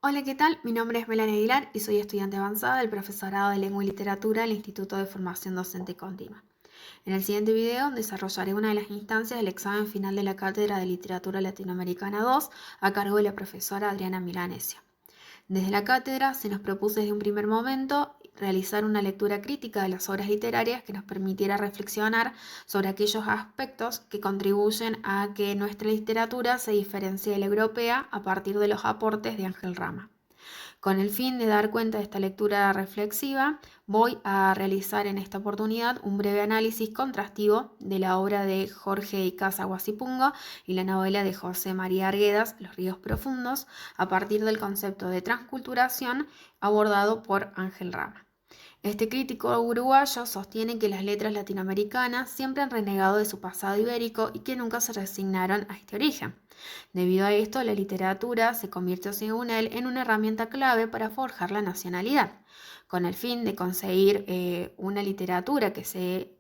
Hola, ¿qué tal? Mi nombre es Melanie Aguilar y soy estudiante avanzada del Profesorado de Lengua y Literatura del Instituto de Formación Docente Continua. En el siguiente video desarrollaré una de las instancias del examen final de la Cátedra de Literatura Latinoamericana 2 a cargo de la profesora Adriana Milanesio. Desde la cátedra se nos propuso desde un primer momento realizar una lectura crítica de las obras literarias que nos permitiera reflexionar sobre aquellos aspectos que contribuyen a que nuestra literatura se diferencie de la europea a partir de los aportes de Ángel Rama. Con el fin de dar cuenta de esta lectura reflexiva, voy a realizar en esta oportunidad un breve análisis contrastivo de la obra de Jorge Icaza Guasipungo y la novela de José María Arguedas, Los ríos profundos, a partir del concepto de transculturación abordado por Ángel Rama. Este crítico uruguayo sostiene que las letras latinoamericanas siempre han renegado de su pasado ibérico y que nunca se resignaron a este origen. Debido a esto, la literatura se convirtió, según él, en una herramienta clave para forjar la nacionalidad. Con el fin de conseguir una literatura que se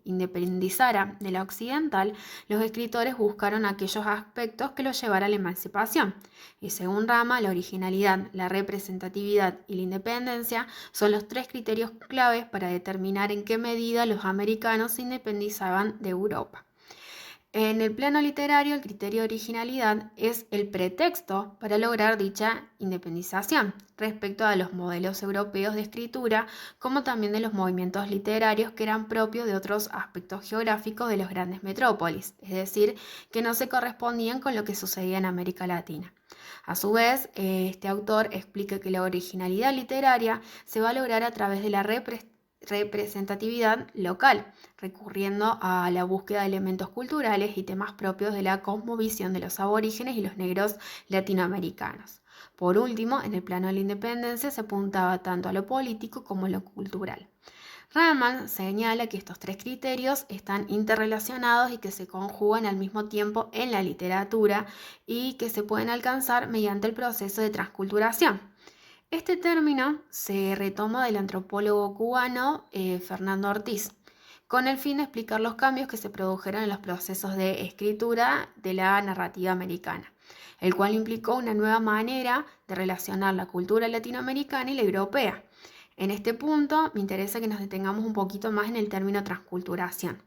independizara de la occidental, los escritores buscaron aquellos aspectos que los llevara a la emancipación. Y según Rama, la originalidad, la representatividad y la independencia son los tres criterios claves para determinar en qué medida los americanos se independizaban de Europa. En el plano literario, el criterio de originalidad es el pretexto para lograr dicha independización respecto a los modelos europeos de escritura, como también de los movimientos literarios que eran propios de otros aspectos geográficos de las grandes metrópolis, es decir, que no se correspondían con lo que sucedía en América Latina. A su vez, este autor explica que la originalidad literaria se va a lograr a través de la representatividad local, recurriendo a la búsqueda de elementos culturales y temas propios de la cosmovisión de los aborígenes y los negros latinoamericanos. Por último, en el plano de la independencia se apuntaba tanto a lo político como a lo cultural. Rahman señala que estos tres criterios están interrelacionados y que se conjugan al mismo tiempo en la literatura y que se pueden alcanzar mediante el proceso de transculturación. Este término se retoma del antropólogo cubano Fernando Ortiz, con el fin de explicar los cambios que se produjeron en los procesos de escritura de la narrativa americana, el cual implicó una nueva manera de relacionar la cultura latinoamericana y la europea. En este punto me interesa que nos detengamos un poquito más en el término transculturación,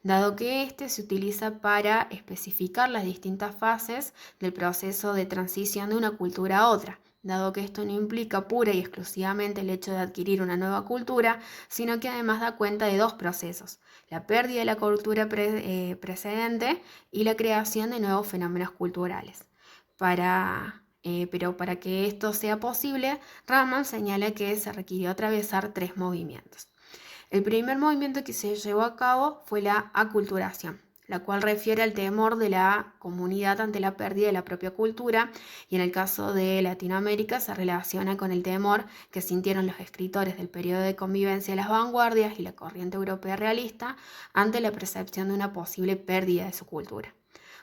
dado que este se utiliza para especificar las distintas fases del proceso de transición de una cultura a otra, dado que esto no implica pura y exclusivamente el hecho de adquirir una nueva cultura, sino que además da cuenta de dos procesos: la pérdida de la cultura precedente y la creación de nuevos fenómenos culturales. Pero para que esto sea posible, Rahman señala que se requirió atravesar tres movimientos. El primer movimiento que se llevó a cabo fue la aculturación, la cual refiere al temor de la comunidad ante la pérdida de la propia cultura, y en el caso de Latinoamérica se relaciona con el temor que sintieron los escritores del periodo de convivencia de las vanguardias y la corriente europea realista ante la percepción de una posible pérdida de su cultura.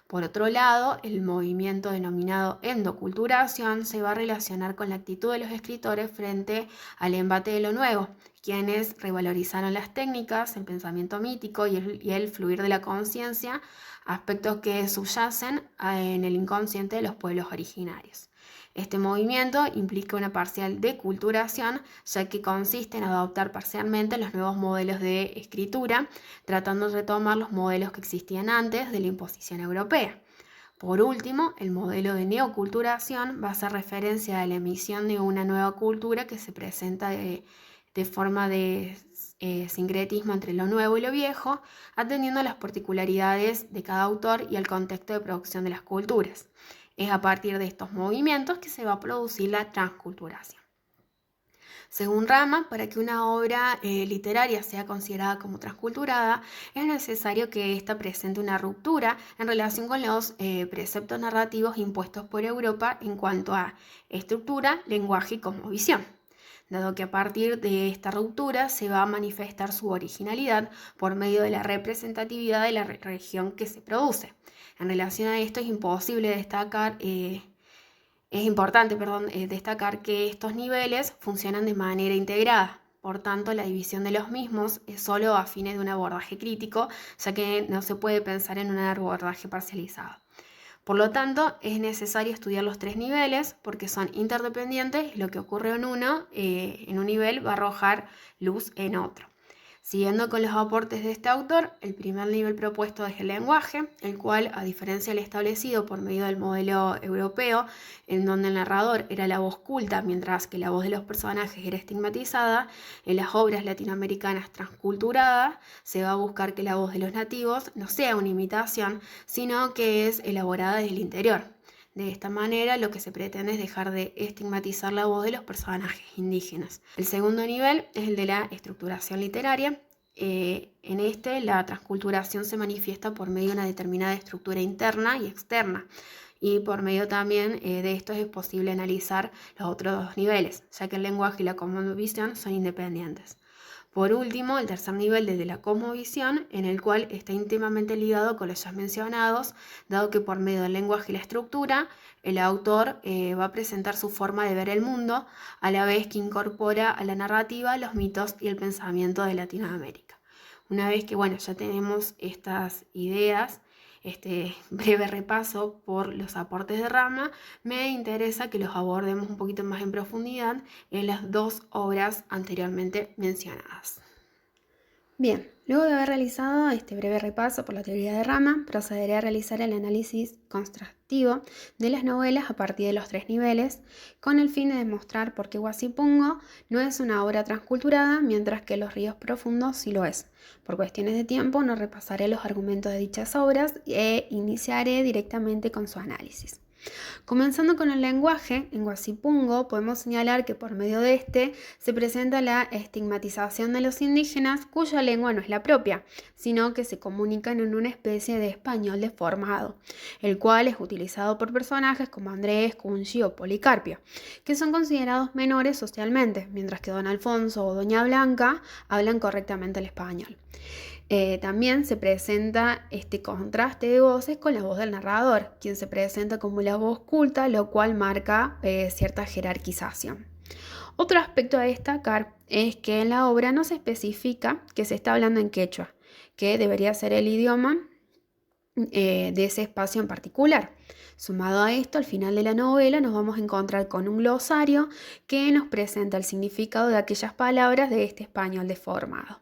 Por otro lado, el movimiento denominado endoculturación se va a relacionar con la actitud de los escritores frente al embate de lo nuevo, quienes revalorizaron las técnicas, el pensamiento mítico y el fluir de la conciencia, aspectos que subyacen en el inconsciente de los pueblos originarios. Este movimiento implica una parcial deculturación, ya que consiste en adoptar parcialmente los nuevos modelos de escritura, tratando de retomar los modelos que existían antes de la imposición europea. Por último, el modelo de neoculturación va a hacer referencia a la emisión de una nueva cultura que se presenta de forma de sincretismo entre lo nuevo y lo viejo, atendiendo a las particularidades de cada autor y al contexto de producción de las culturas. Es a partir de estos movimientos que se va a producir la transculturación. Según Rama, para que una obra literaria sea considerada como transculturada, es necesario que ésta presente una ruptura en relación con los preceptos narrativos impuestos por Europa en cuanto a estructura, lenguaje y cosmovisión, dado que a partir de esta ruptura se va a manifestar su originalidad por medio de la representatividad de la región que se produce. En relación a esto es importante destacar que estos niveles funcionan de manera integrada. Por tanto, la división de los mismos es solo a fines de un abordaje crítico, ya que no se puede pensar en un abordaje parcializado. Por lo tanto, es necesario estudiar los 3 niveles porque son interdependientes y lo que ocurre en en un nivel va a arrojar luz en otro. Siguiendo con los aportes de este autor, el primer nivel propuesto es el lenguaje, el cual, a diferencia del establecido por medio del modelo europeo, en donde el narrador era la voz culta, mientras que la voz de los personajes era estigmatizada, en las obras latinoamericanas transculturadas se va a buscar que la voz de los nativos no sea una imitación, sino que es elaborada desde el interior. De esta manera, lo que se pretende es dejar de estigmatizar la voz de los personajes indígenas. El segundo nivel es el de la estructuración literaria. En este, la transculturación se manifiesta por medio de una determinada estructura interna y externa. Y por medio también de esto es posible analizar los otros 2 niveles, ya que el lenguaje y la cosmovisión son independientes. Por último, el tercer nivel desde la cosmovisión, en el cual está íntimamente ligado con los ya mencionados, dado que por medio del lenguaje y la estructura, el autor va a presentar su forma de ver el mundo, a la vez que incorpora a la narrativa los mitos y el pensamiento de Latinoamérica. Una vez que ya tenemos estas ideas, este breve repaso por los aportes de Rama, me interesa que los abordemos un poquito más en profundidad en las 2 obras anteriormente mencionadas. Bien, luego de haber realizado este breve repaso por la teoría de Rama, procederé a realizar el análisis constructivo de las novelas a partir de los 3 niveles, con el fin de demostrar por qué Huasipungo no es una obra transculturada, mientras que Los ríos profundos sí lo es. Por cuestiones de tiempo no repasaré los argumentos de dichas obras e iniciaré directamente con su análisis. Comenzando con el lenguaje, en Huasipungo podemos señalar que por medio de este se presenta la estigmatización de los indígenas cuya lengua no es la propia, sino que se comunican en una especie de español deformado, el cual es utilizado por personajes como Andrés, Cunchi o Policarpio, que son considerados menores socialmente, mientras que Don Alfonso o Doña Blanca hablan correctamente el español. También se presenta este contraste de voces con la voz del narrador, quien se presenta como la voz culta, lo cual marca cierta jerarquización. Otro aspecto a destacar es que en la obra no se especifica que se está hablando en quechua, que debería ser el idioma de ese espacio en particular. Sumado a esto, al final de la novela nos vamos a encontrar con un glosario que nos presenta el significado de aquellas palabras de este español deformado.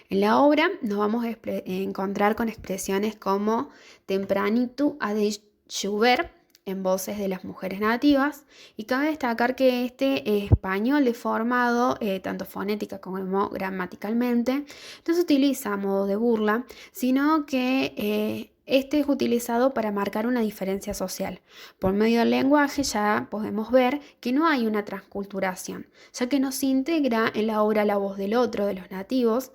En la obra nos vamos a encontrar con expresiones como tempranito ha de llover en voces de las mujeres nativas, y cabe destacar que este español deformado, tanto fonética como gramaticalmente, no se utiliza a modo de burla, sino que este es utilizado para marcar una diferencia social. Por medio del lenguaje ya podemos ver que no hay una transculturación, ya que no se integra en la obra la voz del otro, de los nativos,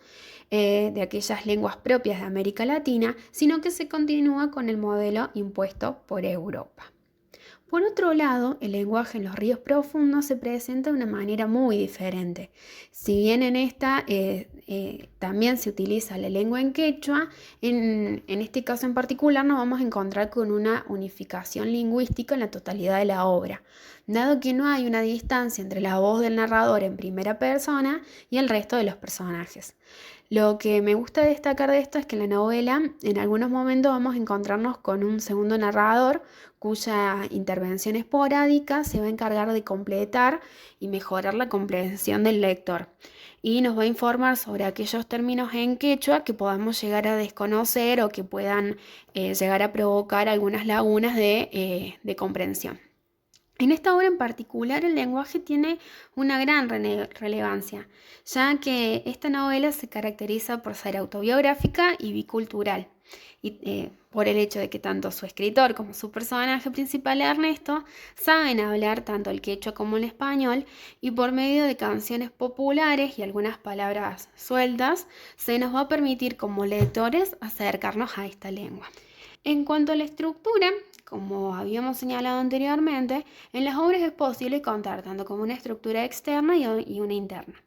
de aquellas lenguas propias de América Latina, sino que se continúa con el modelo impuesto por Europa. Por otro lado, el lenguaje en Los ríos profundos se presenta de una manera muy diferente. Si bien en esta también se utiliza la lengua en quechua, en este caso en particular nos vamos a encontrar con una unificación lingüística en la totalidad de la obra, dado que no hay una distancia entre la voz del narrador en primera persona y el resto de los personajes. Lo que me gusta destacar de esto es que en la novela en algunos momentos vamos a encontrarnos con un segundo narrador cuya intervención esporádica se va a encargar de completar y mejorar la comprensión del lector, y nos va a informar sobre aquellos términos en quechua que podamos llegar a desconocer o que puedan llegar a provocar algunas lagunas de comprensión. En esta obra en particular el lenguaje tiene una gran relevancia, ya que esta novela se caracteriza por ser autobiográfica y bicultural, y por el hecho de que tanto su escritor como su personaje principal, Ernesto, saben hablar tanto el quechua como el español, y por medio de canciones populares y algunas palabras sueltas se nos va a permitir como lectores acercarnos a esta lengua. En cuanto a la estructura, como habíamos señalado anteriormente, en las obras es posible contar tanto como una estructura externa y una interna.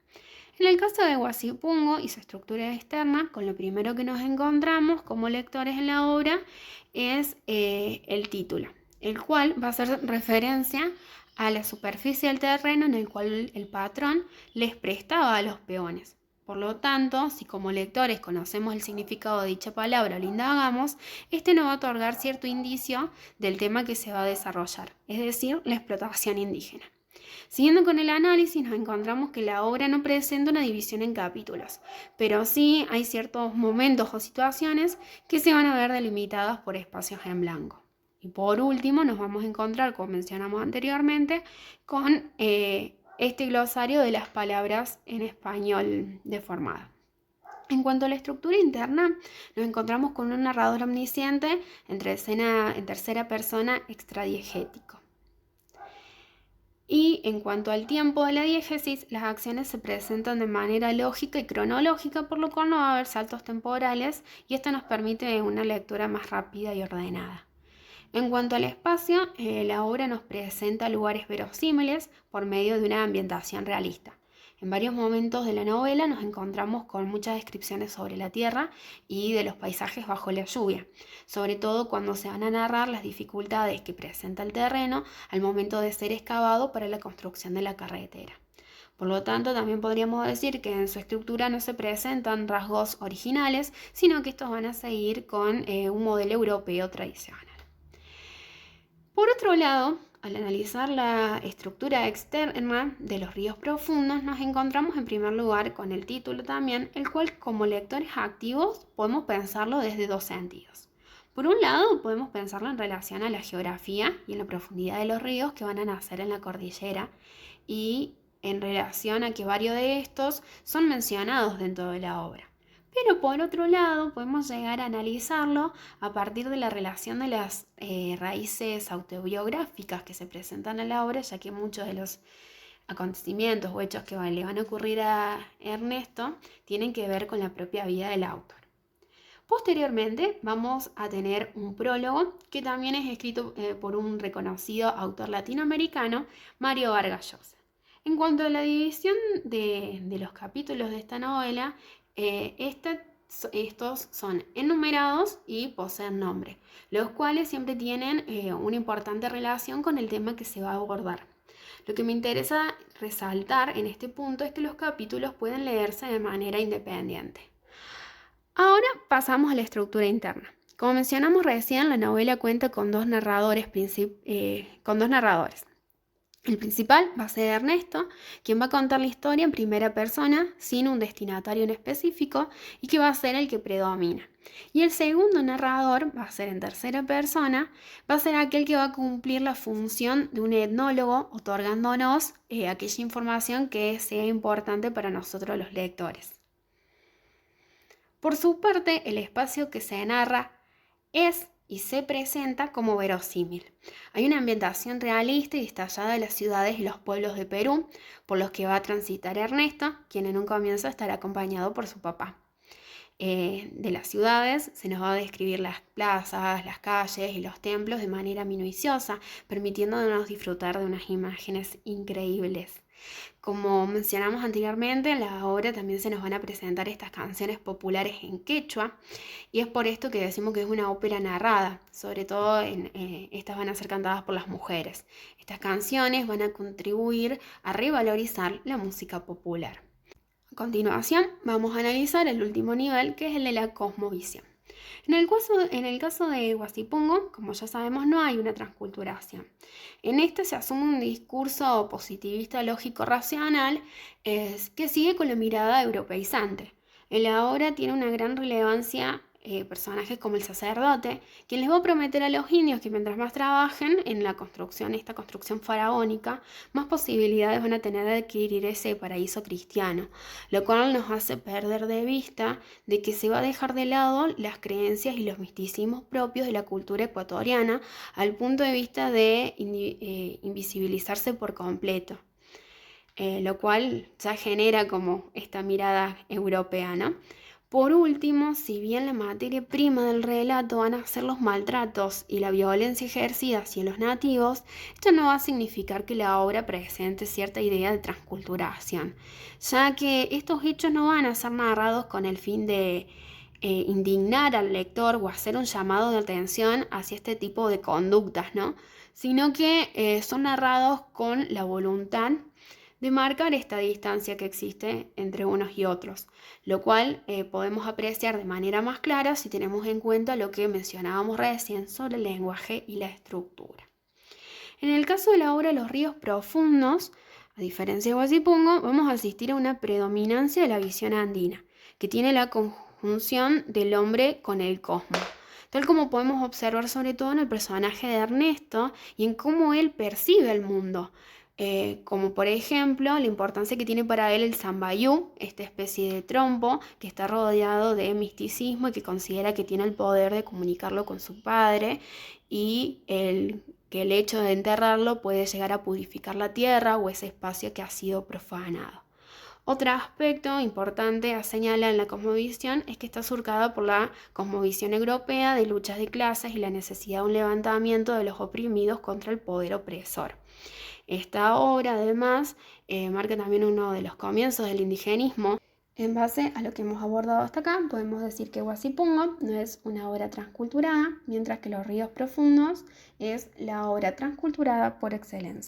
En el caso de Huasipungo y su estructura externa, con lo primero que nos encontramos como lectores en la obra es el título, el cual va a hacer referencia a la superficie del terreno en el cual el patrón les prestaba a los peones. Por lo tanto, si como lectores conocemos el significado de dicha palabra o lo indagamos, este nos va a otorgar cierto indicio del tema que se va a desarrollar, es decir, la explotación indígena. Siguiendo con el análisis, nos encontramos que la obra no presenta una división en capítulos, pero sí hay ciertos momentos o situaciones que se van a ver delimitadas por espacios en blanco. Y por último, nos vamos a encontrar, como mencionamos anteriormente, con este glosario de las palabras en español deformado. En cuanto a la estructura interna, nos encontramos con un narrador omnisciente en tercera persona extradiegético. Y en cuanto al tiempo de la diégesis, las acciones se presentan de manera lógica y cronológica, por lo cual no va a haber saltos temporales y esto nos permite una lectura más rápida y ordenada. En cuanto al espacio, la obra nos presenta lugares verosímiles por medio de una ambientación realista. En varios momentos de la novela nos encontramos con muchas descripciones sobre la tierra y de los paisajes bajo la lluvia, sobre todo cuando se van a narrar las dificultades que presenta el terreno al momento de ser excavado para la construcción de la carretera. Por lo tanto, también podríamos decir que en su estructura no se presentan rasgos originales, sino que estos van a seguir con un modelo europeo tradicional. Por otro lado, al analizar la estructura externa de los ríos profundos, nos encontramos en primer lugar con el título también, el cual como lectores activos podemos pensarlo desde dos sentidos. Por un lado, podemos pensarlo en relación a la geografía y en la profundidad de los ríos que van a nacer en la cordillera y en relación a que varios de estos son mencionados dentro de la obra. Pero por otro lado, podemos llegar a analizarlo a partir de la relación de las raíces autobiográficas que se presentan en la obra, ya que muchos de los acontecimientos o hechos que le van a ocurrir a Ernesto tienen que ver con la propia vida del autor. Posteriormente vamos a tener un prólogo que también es escrito por un reconocido autor latinoamericano, Mario Vargas Llosa. En cuanto a la división de los capítulos de esta novela, estos son enumerados y poseen nombre, los cuales siempre tienen una importante relación con el tema que se va a abordar. Lo que me interesa resaltar en este punto es que los capítulos pueden leerse de manera independiente. Ahora pasamos a la estructura interna. Como mencionamos recién, la novela cuenta con dos narradores. El principal va a ser Ernesto, quien va a contar la historia en primera persona, sin un destinatario en específico, y que va a ser el que predomina. Y el segundo narrador va a ser en tercera persona, va a ser aquel que va a cumplir la función de un etnólogo, otorgándonos aquella información que sea importante para nosotros los lectores. Por su parte, el espacio que se narra es y se presenta como verosímil. Hay una ambientación realista y detallada de las ciudades y los pueblos de Perú, por los que va a transitar Ernesto, quien en un comienzo estará acompañado por su papá. De las ciudades se nos va a describir las plazas, las calles y los templos de manera minuciosa, permitiéndonos disfrutar de unas imágenes increíbles. Como mencionamos anteriormente, en la obra también se nos van a presentar estas canciones populares en quechua y es por esto que decimos que es una ópera narrada, sobre todo estas van a ser cantadas por las mujeres. Estas canciones van a contribuir a revalorizar la música popular. A continuación vamos a analizar el último nivel, que es el de la cosmovisión. En el caso de Huasipungo, como ya sabemos, no hay una transculturación. En este se asume un discurso positivista lógico-racional que sigue con la mirada europeizante. En la obra tiene una gran relevancia personajes como el sacerdote, quien les va a prometer a los indios que mientras más trabajen en esta construcción faraónica, más posibilidades van a tener de adquirir ese paraíso cristiano, lo cual nos hace perder de vista de que se va a dejar de lado las creencias y los misticismos propios de la cultura ecuatoriana al punto de vista de invisibilizarse por completo. Lo cual ya genera como esta mirada europea, ¿no? Por último, si bien la materia prima del relato van a ser los maltratos y la violencia ejercida hacia los nativos, esto no va a significar que la obra presente cierta idea de transculturación, ya que estos hechos no van a ser narrados con el fin de indignar al lector o hacer un llamado de atención hacia este tipo de conductas, ¿no? Sino que son narrados con la voluntad de marcar esta distancia que existe entre unos y otros, lo cual podemos apreciar de manera más clara si tenemos en cuenta lo que mencionábamos recién sobre el lenguaje y la estructura. En el caso de la obra Los ríos profundos, a diferencia de Guasipungo, vamos a asistir a una predominancia de la visión andina, que tiene la conjunción del hombre con el cosmos, tal como podemos observar sobre todo en el personaje de Ernesto y en cómo él percibe el mundo. Como por ejemplo la importancia que tiene para él el sambayú, esta especie de trompo que está rodeado de misticismo y que considera que tiene el poder de comunicarlo con su padre, y que el hecho de enterrarlo puede llegar a purificar la tierra o ese espacio que ha sido profanado. Otro aspecto importante a señalar en la cosmovisión es que está surcada por la cosmovisión europea de luchas de clases y la necesidad de un levantamiento de los oprimidos contra el poder opresor. Esta obra, además, marca también uno de los comienzos del indigenismo. En base a lo que hemos abordado hasta acá, podemos decir que Guasipungo no es una obra transculturada, mientras que Los ríos profundos es la obra transculturada por excelencia.